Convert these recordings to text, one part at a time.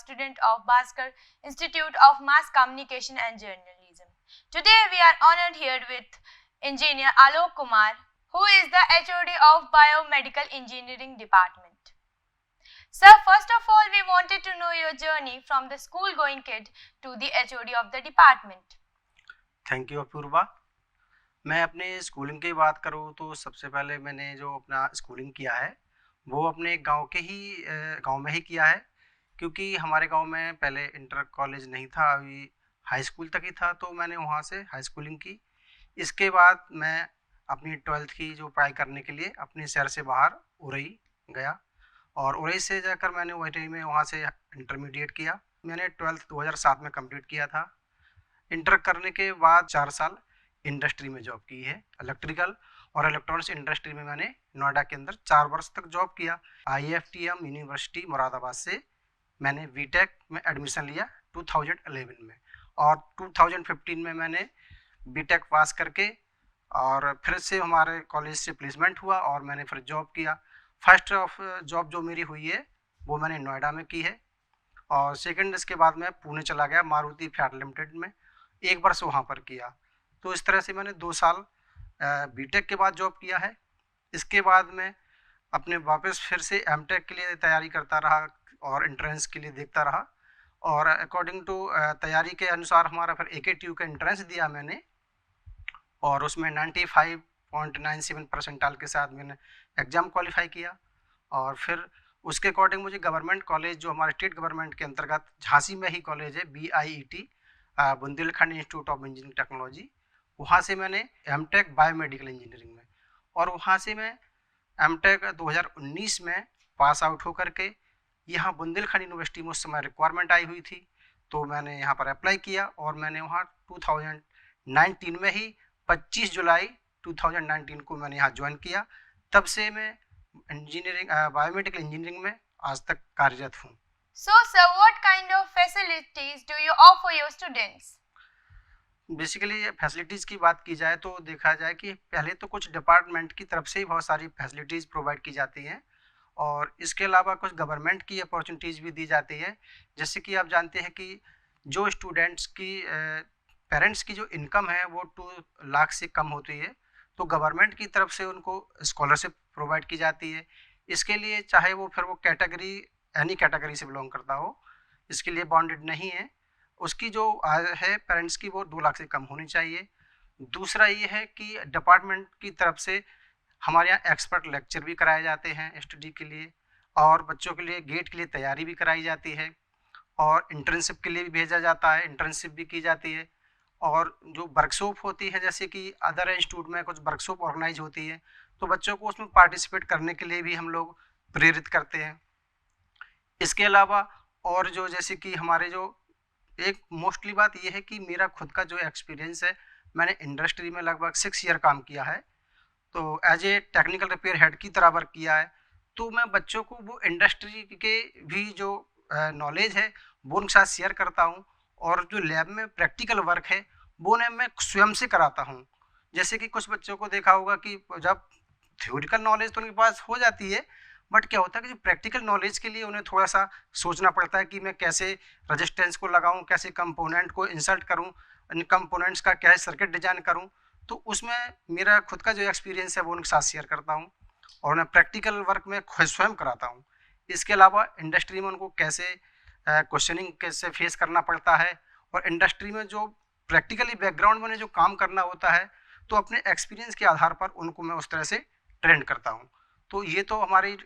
student of Bhaskar Institute of Mass Communication and Journalism. Today we are honored here with Engineer Alok Kumar, who is the HOD of Biomedical Engineering Department. Sir, first of all, we wanted to know your journey from the school-going kid to the HOD of the department. Thank you Apoorva. मैं अपने schooling की बात करूँ तो सबसे पहले मैंने जो अपना स्कूलिंग किया है वो अपने गांव में ही किया है, क्योंकि हमारे गांव में पहले इंटर कॉलेज नहीं था, अभी हाई स्कूल तक ही था, तो मैंने वहां से हाई स्कूलिंग की। इसके बाद मैं अपनी 12th की जो पढ़ाई करने के लिए अपने शहर से बाहर उरई गया, और उरई से जाकर मैंने उरई में वहाँ से इंटरमीडिएट किया। मैंने 12th 2007 में कंप्लीट किया था। इंटर करने के बाद 4 साल इंडस्ट्री में जॉब की है। इलेक्ट्रिकल और इलेक्ट्रॉनिक्स इंडस्ट्री में मैंने नोएडा के अंदर 4 वर्ष तक जॉब किया। IFTM यूनिवर्सिटी मुरादाबाद से मैंने बीटेक में एडमिशन लिया 2011 में, और 2015 में मैंने बीटेक पास करके और फिर से हमारे कॉलेज से प्लेसमेंट हुआ और मैंने फिर जॉब किया। फर्स्ट ऑफ जॉब जो मेरी हुई है वो मैंने नोएडा में की है, और सेकंड इसके बाद मैं पुणे चला गया मारुति फ्लैट लिमिटेड में, 1 वर्ष वहाँ पर किया। तो इस तरह से मैंने 2 साल बीटेक के बाद जॉब किया है। इसके बाद मैं अपने वापस फिर से एमटेक के लिए तैयारी करता रहा और एंट्रेंस के लिए देखता रहा, और अकॉर्डिंग टू तैयारी के अनुसार हमारा फिर AKTU का एंट्रेंस दिया मैंने, और उसमें 95.97 परसेंटाइल के साथ मैंने एग्ज़ाम क्वालिफाई किया। और फिर उसके अकॉर्डिंग मुझे गवर्नमेंट कॉलेज जो हमारे स्टेट गवर्नमेंट के अंतर्गत झांसी में ही कॉलेज है BIET Bundelkhand institute of engineering technology, वहाँ से मैंने एमटेक बायोमेडिकल इंजीनियरिंग में, और वहाँ से मैं एमटेक 2019 में पास आउट होकर के यहाँ बुंदेलखंड यूनिवर्सिटी में उस समय रिक्वायरमेंट आई हुई थी, तो मैंने यहाँ पर अप्लाई किया और मैंने वहाँ 2019 में ही 25 जुलाई 2019 को मैंने यहाँ ज्वाइन किया। तब से मैं इंजीनियरिंग बायोमेडिकल इंजीनियरिंग में आज तक कार्यरत हूँ। So, sir, what kind of facilities do you offer your students? Basically facilities की बात की जाए तो देखा जाए कि पहले तो कुछ डिपार्टमेंट की तरफ से ही बहुत सारी फैसिलिटीज़ प्रोवाइड की जाती हैं, और इसके अलावा कुछ गवर्नमेंट की अपॉर्चुनिटीज़ भी दी जाती है। जैसे कि आप जानते हैं कि जो स्टूडेंट्स की पेरेंट्स की जो इनकम है वो 2 लाख से कम होती है, तो गवर्नमेंट की तरफ से उनको स्कॉलरशिप प्रोवाइड की जाती है। इसके लिए चाहे वो फिर वो कैटेगरी एनी कैटेगरी से बिलोंग करता हो, इसके लिए बॉन्डेड नहीं है। उसकी जो आय है पेरेंट्स की वो 2 लाख से कम होनी चाहिए। दूसरा ये है कि डिपार्टमेंट की तरफ से हमारे यहाँ एक्सपर्ट लेक्चर भी कराए जाते हैं स्टडी के लिए, और बच्चों के लिए गेट के लिए तैयारी भी कराई जाती है, और इंटर्नशिप के लिए भी भेजा जाता है, इंटर्नशिप भी की जाती है। और जो वर्कशॉप होती है, जैसे कि अदर इंस्टीट्यूट में कुछ वर्कशॉप ऑर्गेनाइज होती है, तो बच्चों को उसमें पार्टिसिपेट करने के लिए भी हम लोग प्रेरित करते हैं। इसके अलावा और जो जैसे कि हमारे जो एक मोस्टली बात यह है कि मेरा खुद का जो एक्सपीरियंस है, मैंने इंडस्ट्री में लगभग 6 ईयर काम किया है, तो as a technical repair head की तरह वर्क किया है। तो मैं बच्चों को वो इंडस्ट्री के भी जो नॉलेज है वो उनके साथ शेयर करता हूँ, और जो लैब में प्रैक्टिकल वर्क है वो उन्हें मैं स्वयं से कराता हूँ। जैसे कि कुछ बच्चों को देखा होगा कि जब थ्योरिकल नॉलेज तो उनके पास हो जाती है, बट क्या होता है कि जो प्रैक्टिकल नॉलेज के लिए उन्हें थोड़ा सा सोचना पड़ता है कि मैं कैसे रेजिस्टेंस को लगाऊं, कैसे कंपोनेंट को इंसर्ट करूं, इन कंपोनेंट्स का क्या सर्किट डिजाइन करूं। तो उसमें मेरा खुद का जो एक्सपीरियंस है वो उनके साथ शेयर करता हूं, और उन्हें प्रैक्टिकल वर्क में खुद स्वयं कराता हूं। इसके अलावा इंडस्ट्री में उनको कैसे क्वेश्चनिंग कैसे फेस करना पड़ता है, और इंडस्ट्री में जो प्रैक्टिकली बैकग्राउंड में जो काम करना होता है, तो अपने एक्सपीरियंस के आधार पर उनको मैं उस तरह से ट्रेन करता हूँ। तो ये तो हमारी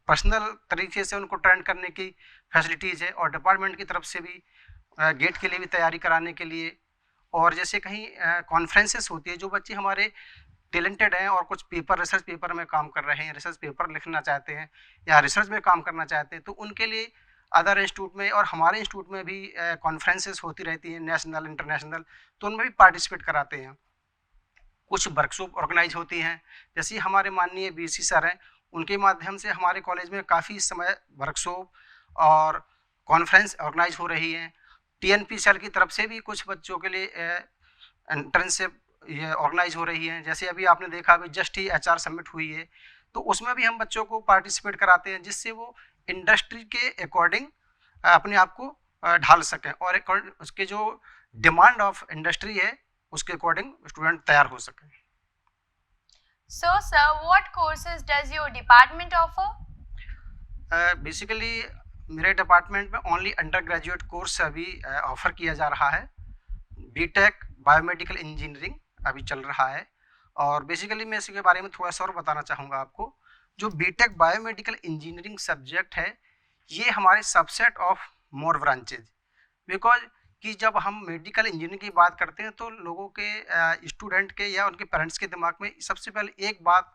पर्सनल तरीके से उनको ट्रेन करने की फैसिलिटीज़ है, और डिपार्टमेंट की तरफ से भी गेट के लिए भी तैयारी कराने के लिए, और जैसे कहीं कॉन्फ्रेंसेस होती है, जो बच्चे हमारे टैलेंटेड हैं और कुछ पेपर रिसर्च पेपर में काम कर रहे हैं, रिसर्च पेपर लिखना चाहते हैं या रिसर्च में काम करना चाहते हैं, तो उनके लिए अदर इंस्टीट्यूट में और हमारे इंस्टीट्यूट में भी कॉन्फ्रेंसेस होती रहती हैं, नेशनल इंटरनेशनल, तो उनमें भी पार्टिसिपेट कराते हैं। कुछ वर्कशॉप ऑर्गेनाइज होती हैं, जैसे हमारे माननीय BC सर हैं, उनके माध्यम से हमारे कॉलेज में काफ़ी समय वर्कशॉप और कॉन्फ्रेंस ऑर्गेनाइज हो रही हैं। TNPCL की तरफ से भी कुछ बच्चों के लिए इंटर्नशिप ये ऑर्गेनाइज हो रही हैं। जैसे अभी आपने देखा अभी जस्ट ही HR समिट हुई है, तो उसमें भी हम बच्चों को पार्टिसिपेट कराते हैं, जिससे वो इंडस्ट्री के अकॉर्डिंग अपने आप को ढाल सकें और उसके जो डिमांड ऑफ इंडस्ट्री है उसके अकॉर्डिंग स्टूडेंट तैयार हो सकें। So, sir, what courses does your department offer? Basically मेरे डिपार्टमेंट में ओनली अंडर ग्रेजुएट कोर्स अभी ऑफर किया जा रहा है। बीटेक बायोमेडिकल इंजीनियरिंग अभी चल रहा है और बेसिकली मैं इसके बारे में थोड़ा सा और बताना चाहूँगा आपको। जो बीटेक बायोमेडिकल इंजीनियरिंग सब्जेक्ट है ये हमारे subset of more branches, because कि जब हम मेडिकल इंजीनियरिंग की बात करते हैं तो लोगों के स्टूडेंट के या उनके पेरेंट्स के दिमाग में सबसे पहले एक बात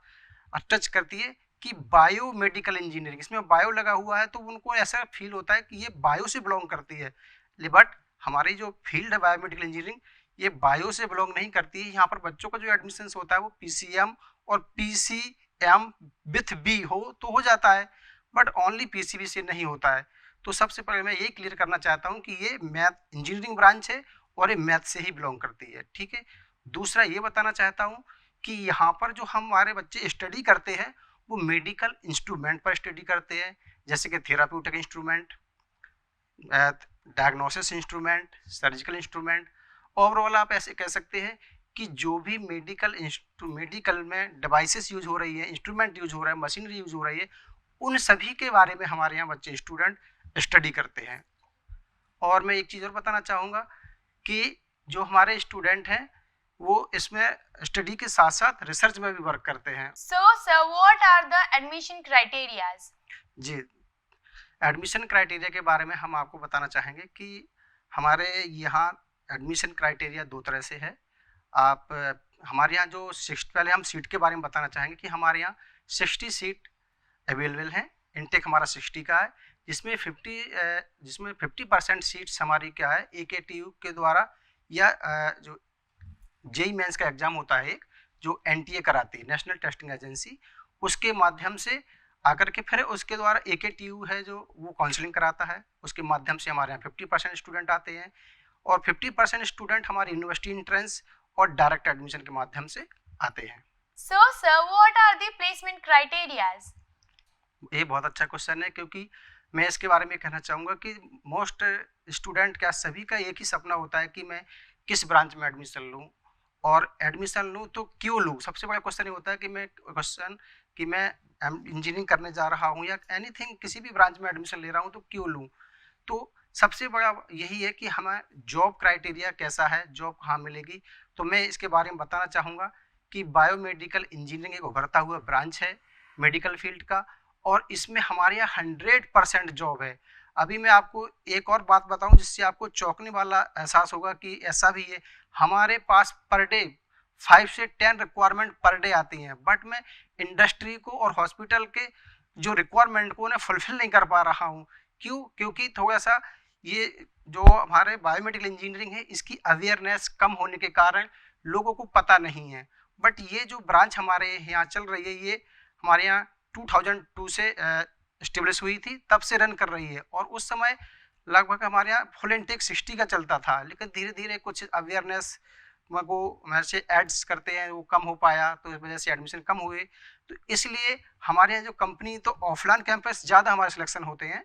टच करती है कि बायो मेडिकल इंजीनियरिंग, इसमें बायो लगा हुआ है तो उनको ऐसा फील होता है कि ये बायो से बिलोंग करती है। बट हमारी जो फील्ड है बायोमेडिकल इंजीनियरिंग ये बायो से बिलोंग नहीं करती है। यहाँ पर बच्चों का जो एडमिशन होता है वो पीसीएम और पीसीएम विथ बी हो तो हो जाता है, बट ओनली पीसीबी से नहीं होता है। तो सबसे पहले मैं ये क्लियर करना चाहता हूँ कि ये मैथ इंजीनियरिंग ब्रांच है और ये मैथ से ही बिलोंग करती है, ठीक है। दूसरा ये बताना चाहता हूँ कि यहाँ पर जो हमारे बच्चे स्टडी करते हैं वो मेडिकल इंस्ट्रूमेंट पर स्टडी करते हैं, जैसे कि therapeutic instrument, diagnosis instrument, surgical instrument. Overall आप ऐसे कह सकते हैं कि जो भी मेडिकल में डिवाइसेस यूज हो रही है, इंस्ट्रूमेंट यूज हो रहा है, मशीनरी यूज हो रही है, उन सभी के बारे में हमारे यहाँ बच्चे स्टूडेंट स्टडी करते हैं। और मैं एक चीज़ और बताना चाहूँगा कि जो हमारे स्टूडेंट हैं वो इसमें स्टडी के साथ साथ रिसर्च में भी वर्क करते हैं। So, sir, what are the admission criteria? जी, एडमिशन क्राइटेरिया के बारे में हम आपको बताना चाहेंगे कि हमारे यहाँ एडमिशन क्राइटेरिया दो तरह से है। आप हमारे यहाँ जो पहले हम सीट के बारे में बताना चाहेंगे कि हमारे यहाँ 60 सीट अवेलेबल हैं। इनटेक हमारा 60 का है, जिसमें 50% सीट्स हमारी क्या है AKTU के द्वारा या जो जेई मेंस का एग्जाम होता है एक जो NTA कराती है, नेशनल टेस्टिंग एजेंसी, उसके माध्यम से आकर के फिर उसके द्वारा AKTU है जो वो काउंसलिंग कराता है, उसके माध्यम से हमारे यहाँ 50% स्टूडेंट आते हैं और 50% स्टूडेंट हमारी यूनिवर्सिटी एंट्रेंस और डायरेक्ट एडमिशन के माध्यम से आते हैं। So, sir, what are the placement criteria? ये बहुत अच्छा क्वेश्चन है, क्योंकि मैं इसके बारे में कहना चाहूँगा कि मोस्ट स्टूडेंट क्या सभी का एक ही सपना होता है कि मैं किस ब्रांच में एडमिशन लूँ और एडमिशन लूँ तो क्यों लूँ। सबसे बड़ा क्वेश्चन ये होता है कि मैं इंजीनियरिंग करने जा रहा हूँ या एनीथिंग किसी भी ब्रांच में एडमिशन ले रहा हूँ तो क्यों लूँ। तो सबसे बड़ा यही है कि हमें जॉब क्राइटेरिया कैसा है, जॉब कहाँ मिलेगी। तो मैं इसके बारे में बताना चाहूँगा कि बायोमेडिकल इंजीनियरिंग एक उभरता हुआ ब्रांच है मेडिकल फील्ड का और इसमें हमारे यहाँ 100% जॉब है। अभी मैं आपको एक और बात बताऊं जिससे आपको चौंकने वाला एहसास होगा कि ऐसा भी है। हमारे पास पर डे 5 से 10 रिक्वायरमेंट पर डे आती हैं, बट मैं इंडस्ट्री को और हॉस्पिटल के जो रिक्वायरमेंट को उन्हें फुलफिल नहीं कर पा रहा हूँ। क्यों? क्योंकि थोड़ा सा ये जो हमारे बायोमेडिकल इंजीनियरिंग है इसकी अवेयरनेस कम होने के कारण लोगों को पता नहीं है। बट ये जो ब्रांच हमारे यहाँ चल रही है ये हमारे यहाँ 2002 से एस्टेब्लिश हुई थी, तब से रन कर रही है और उस समय लगभग हमारे यहाँ फुल इनटेक 60 का चलता था, लेकिन धीरे धीरे कुछ अवेयरनेस को वैसे एड्स करते हैं वो कम हो पाया तो इस वजह से एडमिशन कम हुए। तो इसलिए हमारे यहाँ जो कंपनी तो ऑफलाइन कैंपस ज़्यादा हमारे सिलेक्शन होते हैं।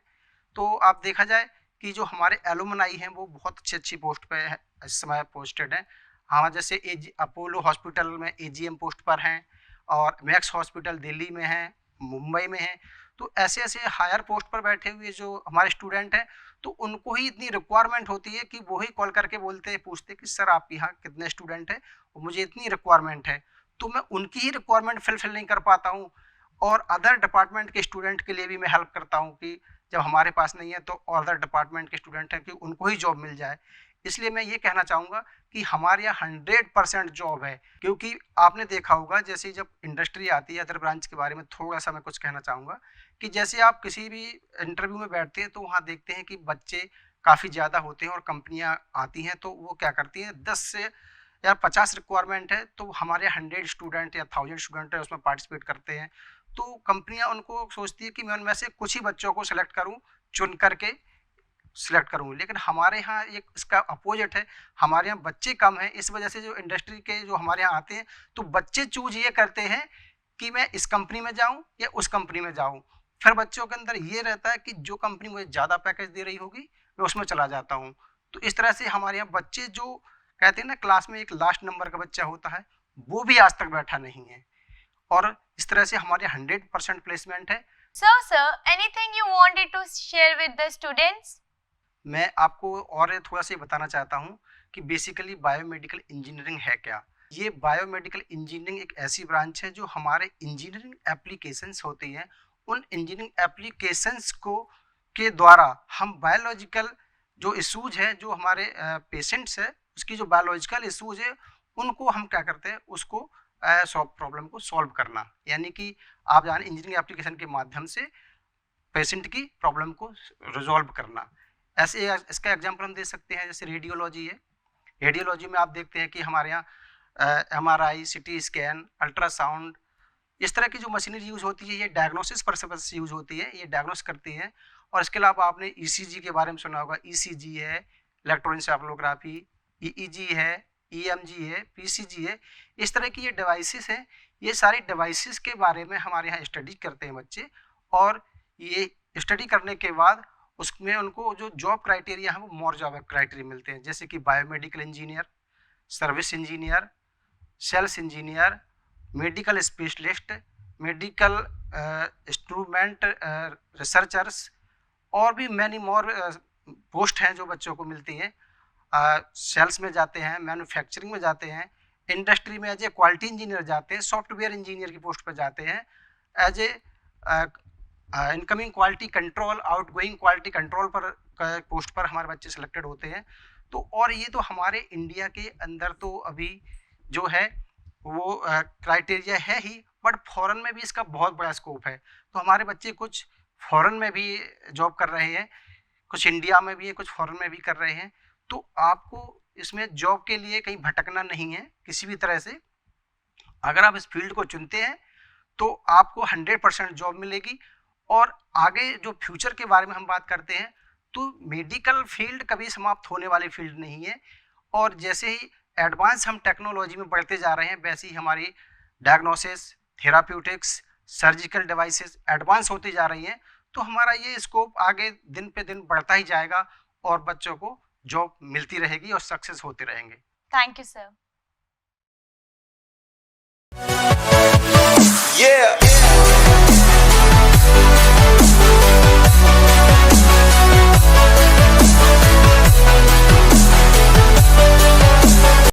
तो आप देखा जाए कि जो हमारे एलुमनाई हैं वो बहुत अच्छी पोस्ट पे है इस समय पोस्टेड हैं। हाँ, जैसे अपोलो हॉस्पिटल में AGM पोस्ट पर हैं और मैक्स हॉस्पिटल दिल्ली में हैं, मुंबई में हैं। तो ऐसे ऐसे हायर पोस्ट पर बैठे हुए जो हमारे स्टूडेंट हैं तो उनको ही इतनी रिक्वायरमेंट होती है कि वो ही कॉल करके बोलते हैं, पूछते कि सर आप यहाँ कितने स्टूडेंट हैं और मुझे इतनी रिक्वायरमेंट है। तो मैं उनकी ही रिक्वायरमेंट फिल नहीं कर पाता हूँ और अदर डिपार्टमेंट के स्टूडेंट के लिए भी मैं हेल्प करता हूँ कि जब हमारे पास नहीं है तो अदर डिपार्टमेंट के स्टूडेंट हैं कि उनको ही जॉब मिल जाए। इसलिए मैं ये कहना चाहूँगा कि हमारे यहाँ 100% जॉब है। क्योंकि आपने देखा होगा जैसे जब इंडस्ट्री आती है, अदर ब्रांच के बारे में थोड़ा सा मैं कुछ कहना चाहूँगा कि जैसे आप किसी भी इंटरव्यू में बैठते हैं तो वहाँ देखते हैं कि बच्चे काफ़ी ज़्यादा होते हैं और कंपनियाँ आती हैं तो वो क्या करती हैं 10 से या 50 रिक्वायरमेंट है तो हमारे 100 स्टूडेंट या 1000 स्टूडेंट है उसमें पार्टिसिपेट करते हैं। तो कंपनियाँ उनको सोचती है कि मैं उनमें से कुछ ही बच्चों को सिलेक्ट करूँ, चुन करके सिलेक्ट करूँ। लेकिन हमारे यहाँ एक इसका अपोजिट है, हमारे यहाँ बच्चे कम हैं, इस वजह से जो इंडस्ट्री के जो हमारे यहाँ आते हैं तो बच्चे चूज ये करते हैं कि मैं इस कंपनी में जाऊँ या उस कंपनी में जाऊँ। फिर बच्चों के अंदर ये रहता है कि जो कंपनी मुझे ज़्यादा पैकेज दे रही होगी मैं उसमें चला जाता हूँ। तो इस तरह से हमारे यहाँ बच्चे जो कहते हैं ना क्लास में एक लास्ट नंबर का बच्चा होता है, वो भी आज तक बैठा नहीं है, और इस तरह से हमारे 100% प्लेसमेंट है। So, sir, anything you wanted to share with the students? मैं आपको और थोड़ा सा बताना चाहता हूँ कि बेसिकली बायोमेडिकल इंजीनियरिंग है क्या। ये बायोमेडिकल इंजीनियरिंग एक ऐसी ब्रांच है जो हमारे इंजीनियरिंग एप्लीकेशंस होती हैं, उन इंजीनियरिंग एप्लीकेशंस को के द्वारा हम बायोलॉजिकल जो इशूज हैं, जो हमारे पेशेंट्स है उसकी जो बायोलॉजिकल इशूज है उनको हम क्या करते हैं, उसको प्रॉब्लम को सॉल्व करना। यानी कि आप जाने इंजीनियरिंग एप्लीकेशन के माध्यम से पेशेंट की प्रॉब्लम को रिजॉल्व करना। ऐसे इसका एग्जांपल हम दे सकते हैं, जैसे रेडियोलॉजी है। रेडियोलॉजी में आप देखते हैं कि हमारे यहाँ MRI, CT स्कैन, अल्ट्रासाउंड, इस तरह की जो मशीनरी यूज़ होती है ये डायग्नोसिस पर्पस यूज़ होती है, ये डायग्नोस करती है। और इसके अलावा आपने ECG के बारे में सुना होगा, ECG है, इलेक्ट्रोएन्सेफेलोग्राफी, EEG है, EMG है, PCG है। इस तरह की ये डिवाइसेस हैं, ये सारी डिवाइसेस के बारे में हमारे यहाँ स्टडी करते हैं बच्चे, और ये स्टडी करने के बाद उसमें उनको जो जॉब क्राइटेरिया है वो मोर जॉब क्राइटेरिया मिलते हैं, जैसे कि biomedical engineer, service engineer, sales engineer, medical specialist, medical instrument researchers, और भी मैनी मोर पोस्ट हैं जो बच्चों को मिलती हैं। सेल्स में जाते हैं, मैन्युफैक्चरिंग में जाते हैं, इंडस्ट्री में एज ए क्वालिटी इंजीनियर जाते हैं, सॉफ्टवेयर इंजीनियर की पोस्ट पर जाते हैं, as a incoming quality control, outgoing quality control पर पोस्ट पर हमारे बच्चे सिलेक्टेड होते हैं। तो और ये तो हमारे इंडिया के अंदर तो अभी जो है वो क्राइटेरिया है ही, बट फॉरेन में भी इसका बहुत बड़ा स्कोप है। तो हमारे बच्चे कुछ फॉरेन में भी जॉब कर रहे हैं, कुछ इंडिया में भी है, कुछ फॉरेन में भी कर रहे हैं। तो आपको इसमें जॉब के लिए कहीं भटकना नहीं है किसी भी तरह से। अगर आप इस फील्ड को चुनते हैं तो आपको 100% जॉब मिलेगी। और आगे जो फ्यूचर के बारे में हम बात करते हैं तो मेडिकल फील्ड कभी समाप्त होने वाली फील्ड नहीं है, और जैसे ही एडवांस हम टेक्नोलॉजी में बढ़ते जा रहे हैं वैसे ही हमारी diagnosis, therapeutics, surgical devices advance होती जा रही हैं। तो हमारा ये स्कोप आगे दिन पे दिन बढ़ता ही जाएगा और बच्चों को जॉब मिलती रहेगी और सक्सेस होते रहेंगे। Thank you, sir. Yeah.